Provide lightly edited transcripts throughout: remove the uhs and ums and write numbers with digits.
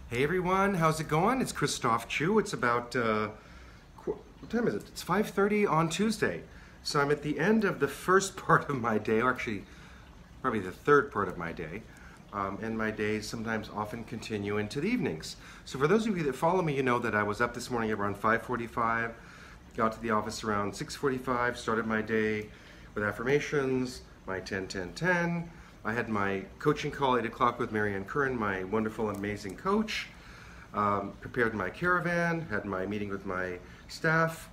Hey everyone, how's it going? It's Christoph Chu. It's about, what time is it? It's 5:30 on Tuesday. So I'm at the end of the first part of my day, or actually probably the third part of my day. And my days sometimes often continue into the evenings. So for those of you that follow me, you know that I was up this morning around 5:45, got to the office around 6:45, started my day with affirmations, my 10-10-10. I had my coaching call 8 o'clock with Marion, my wonderful, amazing coach. Prepared my caravan, had my meeting with my staff,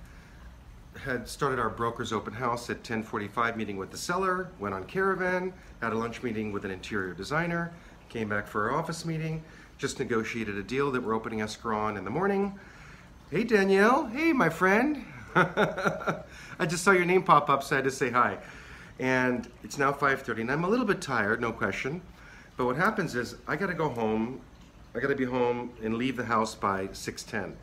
had started our broker's open house at 10:45, meeting with the seller, went on caravan, had a lunch meeting with an interior designer, came back for our office meeting, just negotiated a deal that we're opening escrow on in the morning. Hey Danielle, hey my friend. I just saw your name pop up, so I had to say hi. And it's now 5:30 and I'm a little bit tired, no question. But what happens is I gotta go home, I gotta be home and leave the house by 6:10.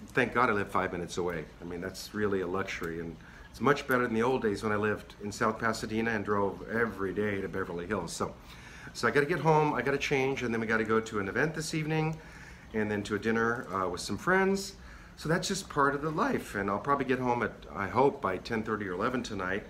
Thank God I live 5 minutes away. I mean, that's really a luxury, and it's much better than the old days when I lived in South Pasadena and drove every day to Beverly Hills. So I gotta get home, I gotta change, and then we gotta go to an event this evening and then to a dinner with some friends. So that's just part of the life, and I'll probably get home at, I hope, by 10:30 or 11 tonight.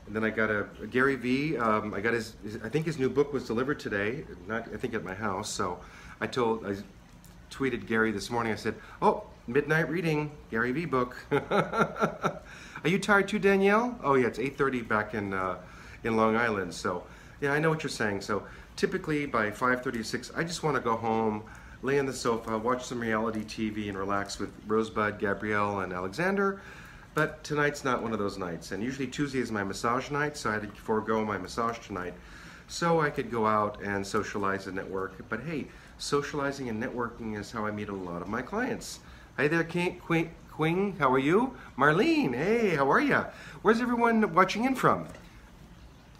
And then I got a Gary V. I got I think his new book was delivered today, I think at my house. So I tweeted Gary this morning. I said, "Oh, midnight reading, Gary V. book." Are you tired too, Danielle? Oh yeah, it's 8:30 back in Long Island. So yeah, I know what you're saying. So typically by 5:36, I just want to go home, lay on the sofa, watch some reality TV, and relax with Rosebud, Gabrielle, and Alexander. But tonight's not one of those nights, and usually Tuesday is my massage night, so I had to forego my massage tonight so I could go out and socialize and network. But hey, socializing and networking is how I meet a lot of my clients. Hey there, Queen, how are you? Marlene, hey, how are you? Where's everyone watching in from?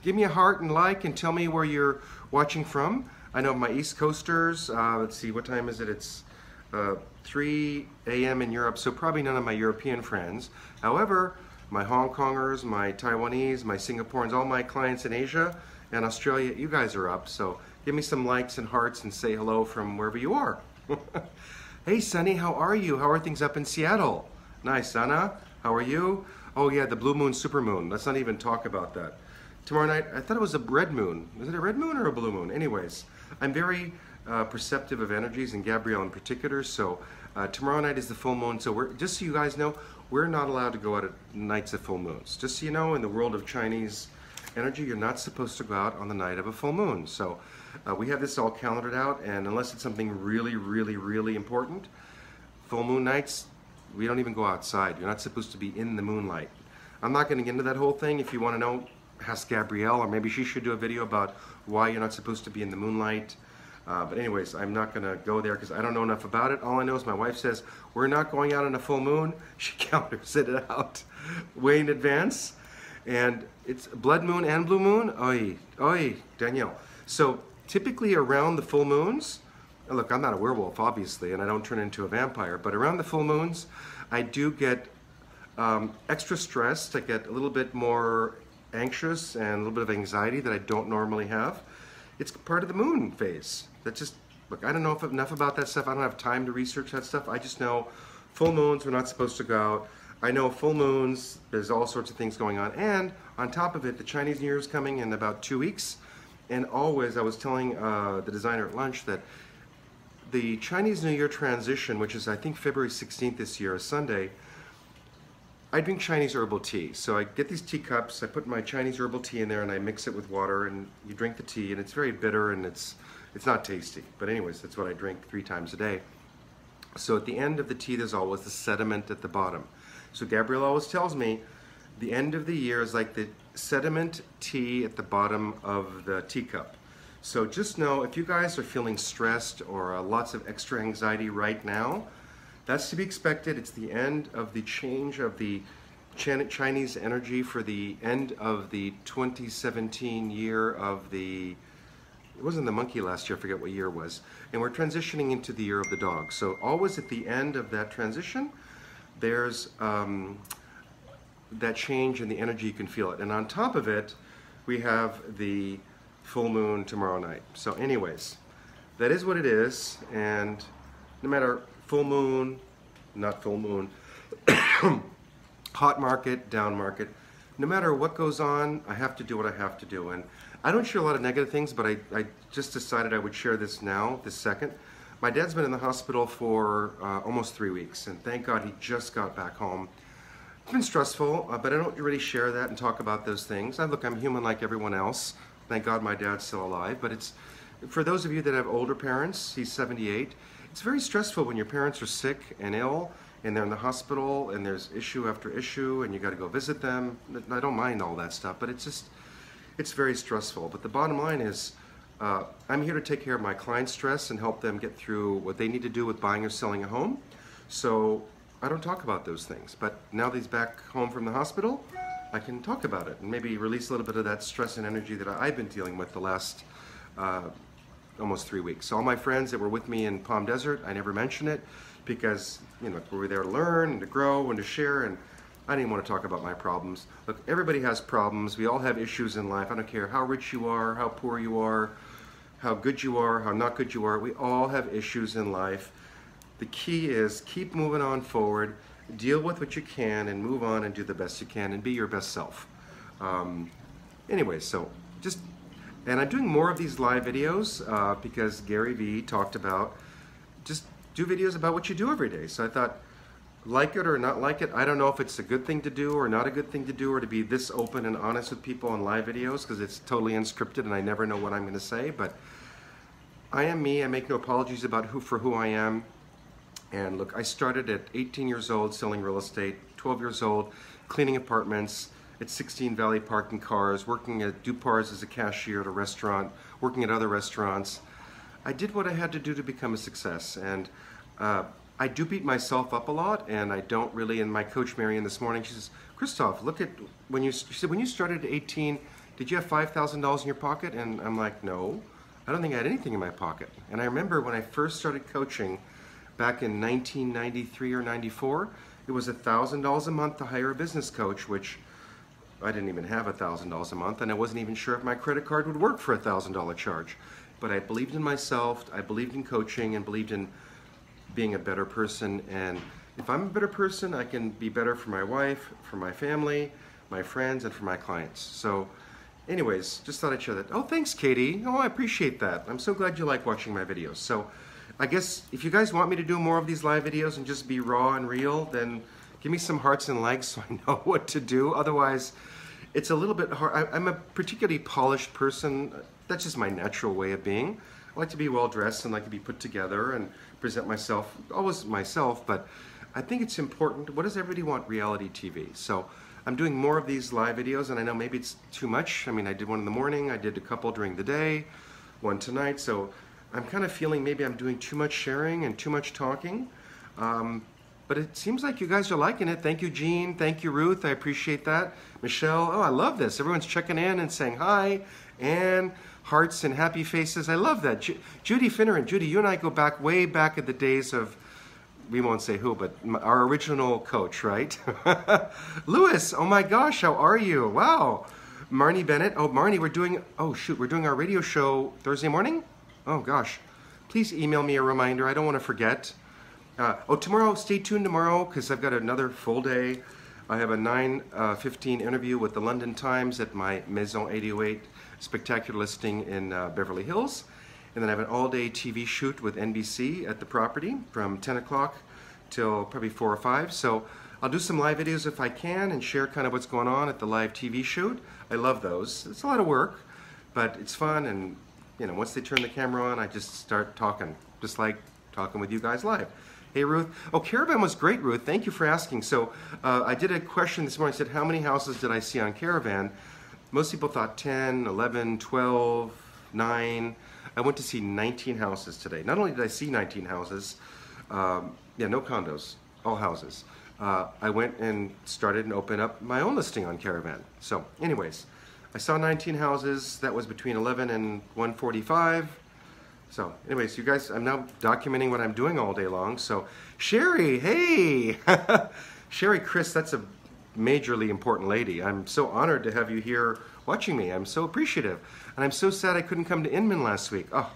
Give me a heart and like and tell me where you're watching from. I know my East Coasters, let's see, what time is it? It's 3 a.m. in Europe, so probably none of my European friends. However, my Hong Kongers, my Taiwanese, my Singaporeans, all my clients in Asia and Australia, you guys are up. So give me some likes and hearts and say hello from wherever you are. Hey Sunny, how are you? How are things up in Seattle? Nice, Anna, how are you? Oh yeah, the blue moon, super moon. Let's not even talk about that. Tomorrow night, I thought it was a red moon. Is it a red moon or a blue moon? Anyways, I'm very perceptive of energies, and Gabrielle in particular. So tomorrow night is the full moon. So we're, just so you guys know, we're not allowed to go out at nights of full moons. Just so you know, in the world of Chinese energy, you're not supposed to go out on the night of a full moon. So we have this all calendared out, and unless it's something really, really, really important, full moon nights, we don't even go outside. You're not supposed to be in the moonlight. I'm not going to get into that whole thing. If you want to know, ask Gabrielle, or maybe she should do a video about why you're not supposed to be in the moonlight. But anyways, I'm not going to go there because I don't know enough about it. All I know is my wife says, we're not going out on a full moon. She counters it out way in advance. And it's blood moon and blue moon. Oy, oy, Danielle. So typically around the full moons, look, I'm not a werewolf, obviously, and I don't turn into a vampire, but around the full moons, I do get extra stressed. I get a little bit more anxious and a little bit of anxiety that I don't normally have. It's part of the moon phase. That's just, look, I don't know enough about that stuff. I don't have time to research that stuff. I just know full moons, we're not supposed to go out. I know full moons, there's all sorts of things going on. And on top of it, the Chinese New Year is coming in about 2 weeks. And always, I was telling the designer at lunch that the Chinese New Year transition, which is I think February 16th this year, a Sunday, I drink Chinese herbal tea. So I get these teacups, I put my Chinese herbal tea in there and I mix it with water, and you drink the tea, and it's very bitter and it's not tasty. But anyways, that's what I drink 3 times a day. So at the end of the tea, there's always the sediment at the bottom. So Gabrielle always tells me the end of the year is like the sediment tea at the bottom of the teacup. So just know, if you guys are feeling stressed or lots of extra anxiety right now, that's to be expected. It's the end of the change of the Chinese energy for the end of the 2017 year of the, it wasn't the monkey last year, I forget what year it was. And we're transitioning into the year of the dog. So always at the end of that transition, there's that change in the energy, you can feel it. And on top of it, we have the full moon tomorrow night. So anyways, that is what it is, and no matter full moon, not full moon, hot market, down market, no matter what goes on, I have to do what I have to do. And I don't share a lot of negative things, but I just decided I would share this now, this second. My dad's been in the hospital for almost 3 weeks, and thank God he just got back home. It's been stressful, but I don't really share that and talk about those things. Look, I'm human like everyone else. Thank God my dad's still alive, but it's, for those of you that have older parents, he's 78, it's very stressful when your parents are sick and ill, and they're in the hospital, and there's issue after issue, and you got to go visit them. I don't mind all that stuff, but it's very stressful. But the bottom line is, I'm here to take care of my clients' stress and help them get through what they need to do with buying or selling a home. So I don't talk about those things. But now that he's back home from the hospital, I can talk about it and maybe release a little bit of that stress and energy that I've been dealing with the last almost 3 weeks. So all my friends that were with me in Palm Desert, I never mention it because, you know, we were there to learn and to grow and to share, and I didn't want to talk about my problems. Look, everybody has problems. We all have issues in life. I don't care how rich you are, how poor you are, how good you are, how not good you are. We all have issues in life. The key is keep moving on forward, deal with what you can, and move on and do the best you can and be your best self. Anyway, so and I'm doing more of these live videos because Gary Vee talked about just do videos about what you do every day. So I thought, like it or not like it, I don't know if it's a good thing to do or not a good thing to do, or to be this open and honest with people on live videos, because it's totally unscripted and I never know what I'm going to say. But I am me. I make no apologies about who I am. And look, I started at 18 years old selling real estate, 12 years old cleaning apartments, at 16 Valley parking cars, working at Dupar's as a cashier at a restaurant, working at other restaurants. I did what I had to do to become a success, and I do beat myself up a lot, and I don't really. And my coach Marion this morning, she says, "Christoph, look at she said, when you started at 18, did you have $5,000 in your pocket?" And I'm like, "No, I don't think I had anything in my pocket." And I remember when I first started coaching back in 1993 or 94, it was $1,000 a month to hire a business coach, which I didn't even have $1,000 a month, and I wasn't even sure if my credit card would work for a $1,000 charge. But I believed in myself, I believed in coaching, and believed in being a better person. And if I'm a better person, I can be better for my wife, for my family, my friends, and for my clients. So anyways, just thought I'd share that. Oh, thanks, Katie. Oh, I appreciate that. I'm so glad you like watching my videos. So I guess if you guys want me to do more of these live videos and just be raw and real, then give me some hearts and likes so I know what to do. Otherwise, it's a little bit hard. I'm a particularly polished person. That's just my natural way of being. I like to be well dressed and like to be put together and present myself, always myself, but I think it's important. What does everybody want? Reality TV. So I'm doing more of these live videos, and I know maybe it's too much. I mean, I did one in the morning, I did a couple during the day, one tonight, so I'm kind of feeling maybe I'm doing too much sharing and too much talking. But it seems like you guys are liking it. Thank you, Jean. Thank you, Ruth. I appreciate that. Michelle, oh, I love this. Everyone's checking in and saying hi. And hearts and happy faces. I love that. Judy Finneran. Judy, you and I go back, way back in the days of, we won't say who, but our original coach, right? Lewis, oh my gosh, how are you? Wow. Marnie Bennett. Oh, Marnie, we're doing our radio show Thursday morning? Oh gosh. Please email me a reminder. I don't want to forget. Tomorrow, stay tuned tomorrow, because I've got another full day. I have a 9:15 interview with the London Times at my Maison 808 spectacular listing in Beverly Hills. And then I have an all-day TV shoot with NBC at the property from 10 o'clock till probably 4 or 5. So I'll do some live videos if I can and share kind of what's going on at the live TV shoot. I love those. It's a lot of work, but it's fun. And you know, once they turn the camera on, I just start talking, just like talking with you guys live. Hey, Ruth. Oh, Caravan was great, Ruth. Thank you for asking. So I did a question this morning. I said, how many houses did I see on Caravan? Most people thought 10, 11, 12, 9. I went to see 19 houses today. Not only did I see 19 houses, no condos, all houses. I went and started and opened up my own listing on Caravan. So anyways, I saw 19 houses. That was between 11 and 1:45. So anyways, you guys, I'm now documenting what I'm doing all day long. So Sherry, hey! Sherry, Chris, that's a majorly important lady. I'm so honored to have you here watching me. I'm so appreciative. And I'm so sad I couldn't come to Inman last week. Oh,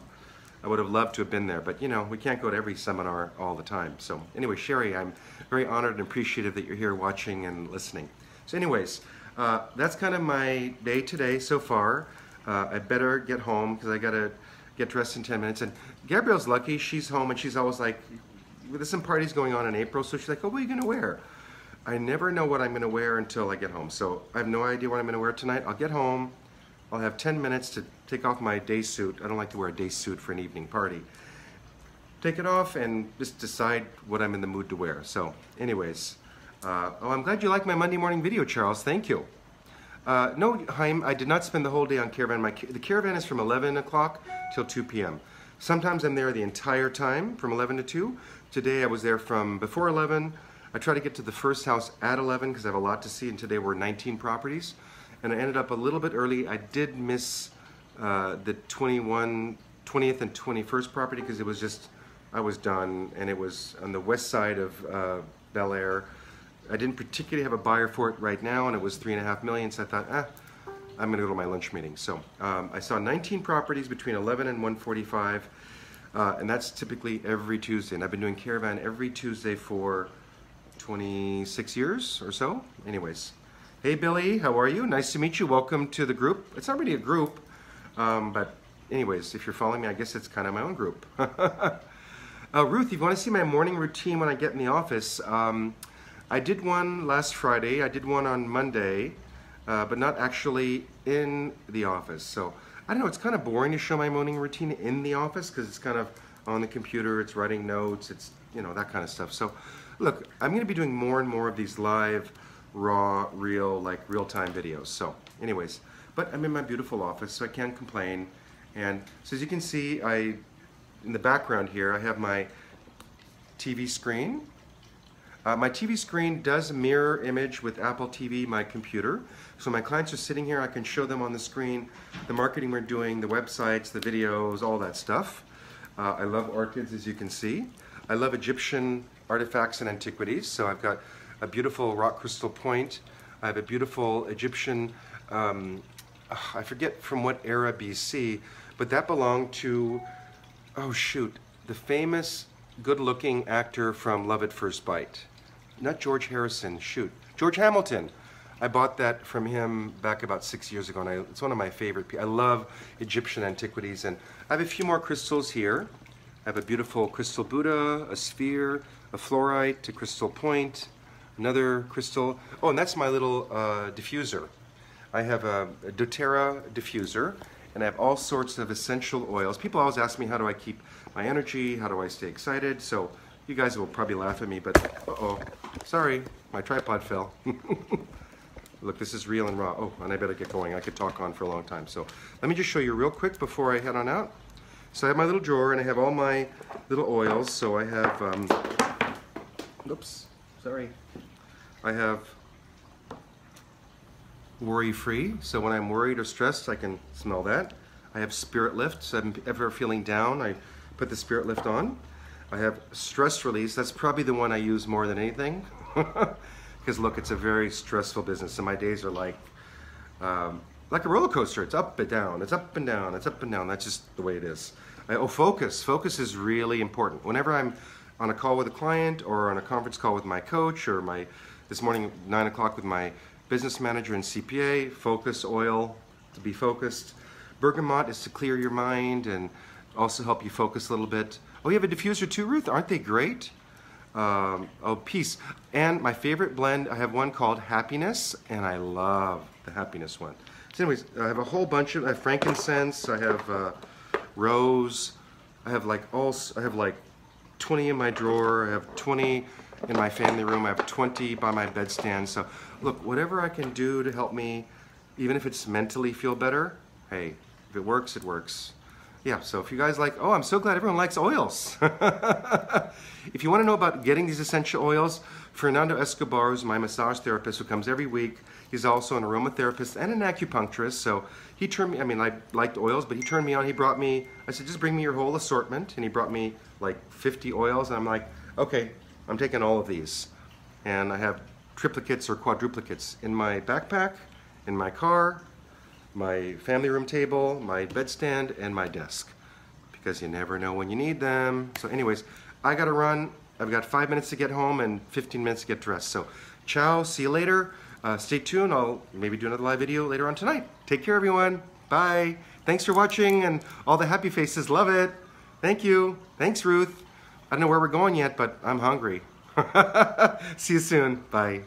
I would have loved to have been there, but you know, we can't go to every seminar all the time. So anyway, Sherry, I'm very honored and appreciative that you're here watching and listening. So anyways, that's kind of my day today so far. I better get home because I gotta get dressed in 10 minutes. And Gabrielle's lucky, she's home and she's always like, there's some parties going on in April, so she's like, oh, what are you gonna wear? I never know what I'm gonna wear until I get home. So I have no idea what I'm gonna wear tonight. I'll get home, I'll have 10 minutes to take off my day suit. I don't like to wear a day suit for an evening party. Take it off and just decide what I'm in the mood to wear. So anyways, oh, I'm glad you liked my Monday morning video, Charles, thank you. No, Haim, I did not spend the whole day on Caravan. The Caravan is from 11 o'clock till 2 p.m. Sometimes I'm there the entire time from 11 to 2. Today I was there from before 11. I try to get to the first house at 11 because I have a lot to see, and today we're 19 properties. And I ended up a little bit early. I did miss the 20th and 21st property because it was just, I was done, and it was on the west side of Bel Air. I didn't particularly have a buyer for it right now, and it was $3.5 million, so I thought, I'm gonna go to my lunch meeting. So I saw 19 properties between 11 and 1:45, and that's typically every Tuesday. And I've been doing Caravan every Tuesday for 26 years or so. Anyways, hey Billy, how are you? Nice to meet you. Welcome to the group. It's not really a group, but anyways, if you're following me, I guess it's kind of my own group. Ruth, if you want to see my morning routine when I get in the office, I did one last Friday, I did one on Monday, but not actually in the office. So, I don't know, it's kind of boring to show my morning routine in the office because it's kind of on the computer, it's writing notes, it's, you know, that kind of stuff. So, look, I'm going to be doing more and more of these live, raw, real, like real-time videos. So, anyways, but I'm in my beautiful office, so I can't complain. And so as you can see, in the background here, I have my TV screen. My TV screen does mirror image with Apple TV, my computer. So my clients are sitting here, I can show them on the screen the marketing we're doing, the websites, the videos, all that stuff. I love orchids, as you can see. I love Egyptian artifacts and antiquities. So I've got a beautiful rock crystal point. I have a beautiful Egyptian, I forget from what era BC, but that belonged to, oh shoot, the famous good-looking actor from Love at First Bite. Not George Harrison, shoot. George Hamilton. I bought that from him back about 6 years ago, and it's one of my favorite. I love Egyptian antiquities, and I have a few more crystals here. I have a beautiful crystal Buddha, a sphere, a fluorite, a crystal point, another crystal. Oh, and that's my little diffuser. I have a doTERRA diffuser, and I have all sorts of essential oils. People always ask me, how do I keep my energy? How do I stay excited? So you guys will probably laugh at me, but uh-oh, sorry, my tripod fell. Look, this is real and raw. Oh, and I better get going. I could talk on for a long time. So let me just show you real quick before I head on out. So I have my little drawer, and I have all my little oils. So I have, oops, sorry. I have Worry Free. So when I'm worried or stressed, I can smell that. I have Spirit Lift. So if I'm ever feeling down, I put the Spirit Lift on. I have Stress Release. That's probably the one I use more than anything. Because look, it's a very stressful business, and my days are like a roller coaster. It's up and down, it's up and down, it's up and down. That's just the way it is. Oh, focus. Focus is really important. Whenever I'm on a call with a client or on a conference call with my coach, or this morning 9 o'clock with my business manager and CPA, focus oil to be focused. Bergamot is to clear your mind and also help you focus a little bit. Oh, you have a diffuser too, Ruth? Aren't they great? Oh, peace. And my favorite blend, I have one called Happiness, and I love the Happiness one. So anyways, I have a whole bunch of, I have frankincense, I have rose, I have like 20 in my drawer, I have 20 in my family room, I have 20 by my bedstand. So look, whatever I can do to help me, even if it's mentally feel better, hey, if it works, it works. Yeah, so if you guys like, oh, I'm so glad everyone likes oils. If you want to know about getting these essential oils, Fernando Escobar is my massage therapist who comes every week. He's also an aromatherapist and an acupuncturist. So he turned me, I mean, I liked oils, but he turned me on. He brought me, I said, just bring me your whole assortment. And he brought me like 50 oils. And I'm like, okay, I'm taking all of these. And I have triplicates or quadruplicates in my backpack, in my car, my family room table, my bedstand, and my desk. because you never know when you need them. So anyways, I gotta run. I've got 5 minutes to get home and 15 minutes to get dressed. So ciao, see you later. Stay tuned. I'll maybe do another live video later on tonight. Take care, everyone. Bye. Thanks for watching and all the happy faces. Love it. Thank you. Thanks, Ruth. I don't know where we're going yet, but I'm hungry. See you soon. Bye.